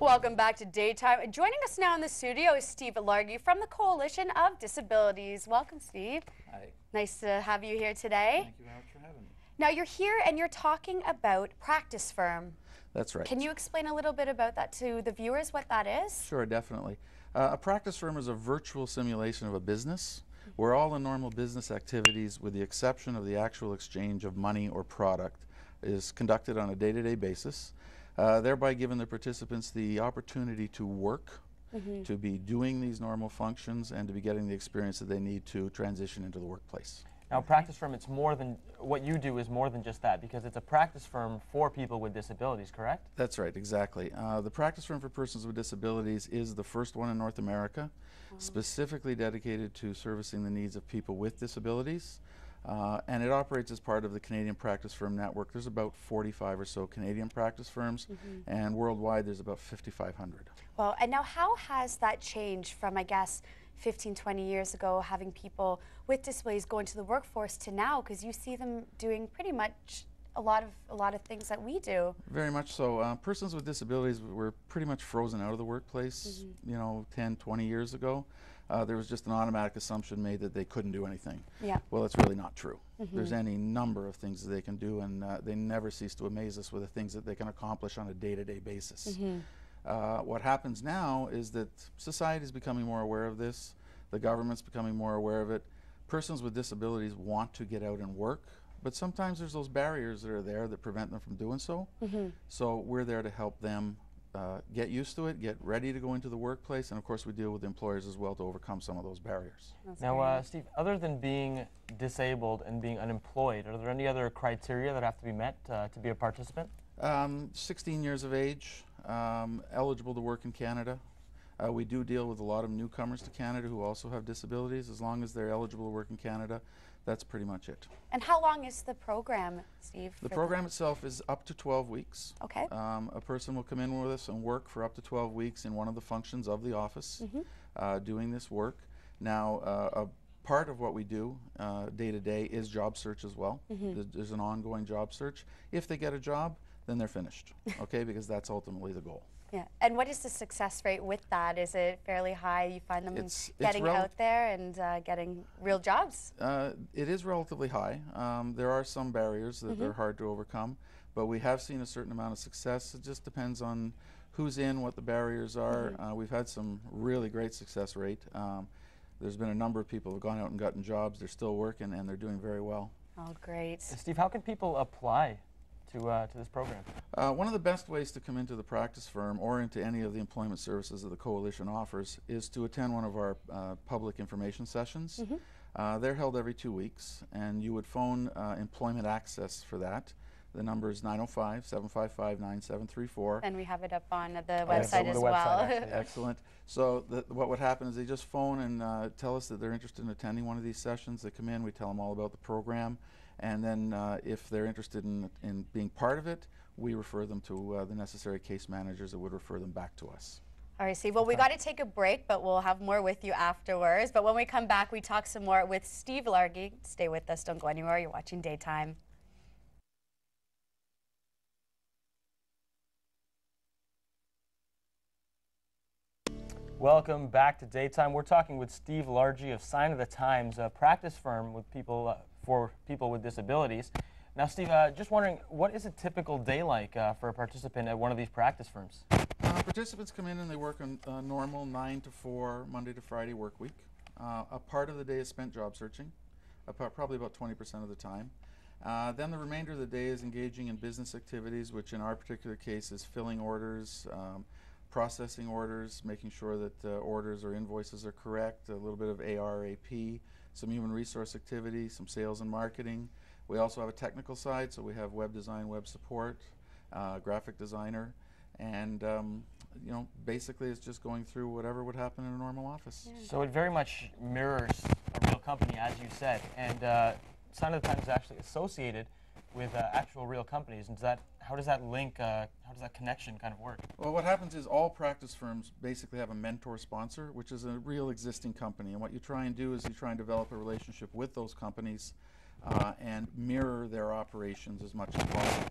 Welcome back to Daytime. Joining us now in the studio is Steve Largy from the Coalition of Disabilities. Welcome, Steve. Hi. Nice to have you here today. Thank you very much for having me. Now you're here and you're talking about Practice Firm. That's right. Can you explain a little bit about that to the viewers, what that is? Sure, definitely. A practice firm is a virtual simulation of a business where all the normal business activities, with the exception of the actual exchange of money or product, is conducted on a day-to-day basis, thereby giving the participants the opportunity to work, to be doing these normal functions, and to be getting the experience that they need to transition into the workplace. Now, practice firm, it's more than, what you do is more than just that, because it's a practice firm for people with disabilities, correct? That's right, exactly. The practice firm for persons with disabilities is the first one in North America, specifically dedicated to servicing the needs of people with disabilities. And it operates as part of the Canadian Practice Firm Network. There's about 45 or so Canadian practice firms, and worldwide there's about 5,500. Well, and now how has that changed from, I guess, 15, 20 years ago, having people with disabilities go into the workforce to now, because you see them doing pretty much a lot of things that we do. Very much so. Persons with disabilities were pretty much frozen out of the workplace, you know, 10, 20 years ago. There was just an automatic assumption made that they couldn't do anything. Yeah. Well, it's really not true. There's any number of things that they can do, and they never cease to amaze us with the things that they can accomplish on a day-to-day basis. What happens now is that society is becoming more aware of this. The government's becoming more aware of it. Persons with disabilities want to get out and work, but sometimes there's those barriers that are there that prevent them from doing so. So we're there to help them get used to it, get ready to go into the workplace, and of course we deal with employers as well to overcome some of those barriers. Now, Steve, other than being disabled and being unemployed, are there any other criteria that have to be met to be a participant? 16 years of age, eligible to work in Canada. We do deal with a lot of newcomers to Canada who also have disabilities. As long as they're eligible to work in Canada, that's pretty much it. And how long is the program, Steve? The program itself is up to 12 weeks. Okay. A person will come in with us and work for up to 12 weeks in one of the functions of the office, doing this work. Now, a part of what we do day to day is job search as well. There's an ongoing job search. If they get a job, then they're finished, okay, because that's ultimately the goal. Yeah, and what is the success rate with that? Is it fairly high? You find them getting out there and getting real jobs? It is relatively high. There are some barriers that are hard to overcome, but we have seen a certain amount of success. It just depends on who's in, what the barriers are. We've had some really great success rate. There's been a number of people who have gone out and gotten jobs. They're still working, and they're doing very well. Oh, great. Steve, how can people apply to this program? One of the best ways to come into the practice firm or into any of the employment services that the Coalition offers is to attend one of our public information sessions. They're held every 2 weeks, and you would phone Employment Access for that. The number is 905-755-9734. And we have it up on the website as well. Excellent. So what would happen is they just phone and tell us that they're interested in attending one of these sessions. They come in, we tell them all about the program, and then if they're interested in being part of it, we refer them to the necessary case managers that would refer them back to us. All right, Steve. Well, we got to take a break, but we'll have more with you afterwards. But when we come back, we talk some more with Steve Largy. Stay with us. Don't go anywhere. You're watching Daytime. Welcome back to Daytime. We're talking with Steve Largy of Sign of the Times, a practice firm with people for people with disabilities. Now, Steve, just wondering, what is a typical day like for a participant at one of these practice firms? Participants come in and they work on a normal 9 to 4, Monday to Friday work week. A part of the day is spent job searching, probably about 20% of the time. Then the remainder of the day is engaging in business activities, which in our particular case is filling orders, processing orders, making sure that orders or invoices are correct, a little bit of AR, AP, some human resource activity, some sales and marketing. We also have a technical side, so we have web design, web support, graphic designer, and you know, basically it's just going through whatever would happen in a normal office. So it very much mirrors a real company, as you said, and Sign of the Times is actually associated with actual real companies. And how does that link, how does that connection kind of work? Well, what happens is all practice firms basically have a mentor sponsor, which is a real existing company. And what you try and do is you try and develop a relationship with those companies and mirror their operations as much as possible.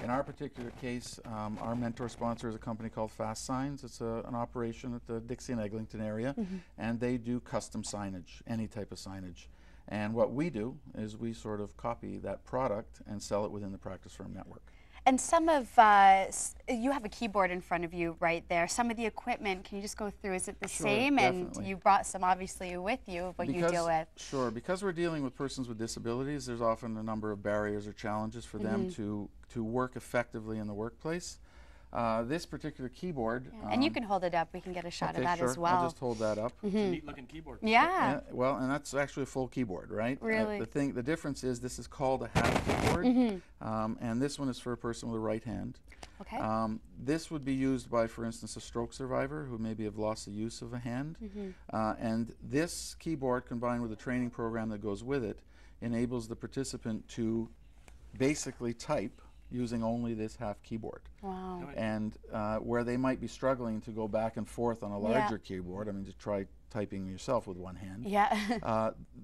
In our particular case, our mentor sponsor is a company called Fast Signs. It's an operation at the Dixie and Eglinton area, and they do custom signage, any type of signage. And what we do is we sort of copy that product and sell it within the Practice Firm network. And some of, you have a keyboard in front of you right there. Some of the equipment, can you just go through, is it the Sure, same? definitely. And you brought some obviously with you of what you deal with. Sure, because we're dealing with persons with disabilities, there's often a number of barriers or challenges for them to work effectively in the workplace. This particular keyboard. And you can hold it up, we can get a shot of that sure. as well. I'll just hold that up. It's a neat looking keyboard. Yeah. Well, and that's actually a full keyboard, right? Really? The difference is this is called a half keyboard, and this one is for a person with a right hand. Okay. This would be used by, for instance, a stroke survivor who maybe have lost the use of a hand. And this keyboard, combined with the training program that goes with it, enables the participant to basically type using only this half keyboard. Wow. And where they might be struggling to go back and forth on a larger keyboard, I mean, to try typing yourself with one hand,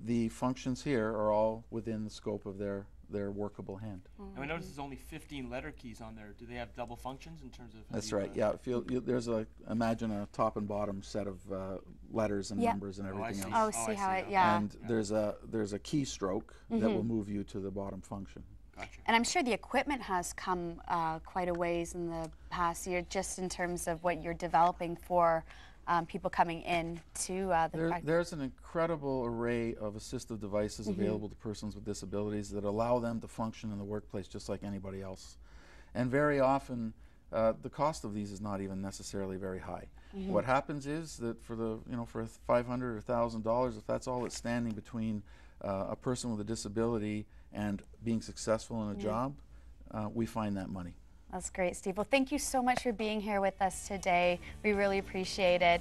the functions here are all within the scope of their workable hand. And I notice there's only 15 letter keys on there. Do they have double functions in terms of? That's right. Yeah. There's imagine a top and bottom set of letters and numbers and everything else. Oh, see how it, And there's a keystroke that will move you to the bottom function. Gotcha. And I'm sure the equipment has come quite a ways in the past year, just in terms of what you're developing for people coming in to the practice. There's an incredible array of assistive devices available to persons with disabilities that allow them to function in the workplace just like anybody else. And very often, the cost of these is not even necessarily very high. What happens is that for for $500 or $1,000, if that's all that's standing between a person with a disability and being successful in a job, we find that money. That's great, Steve. Well, thank you so much for being here with us today. We really appreciate it.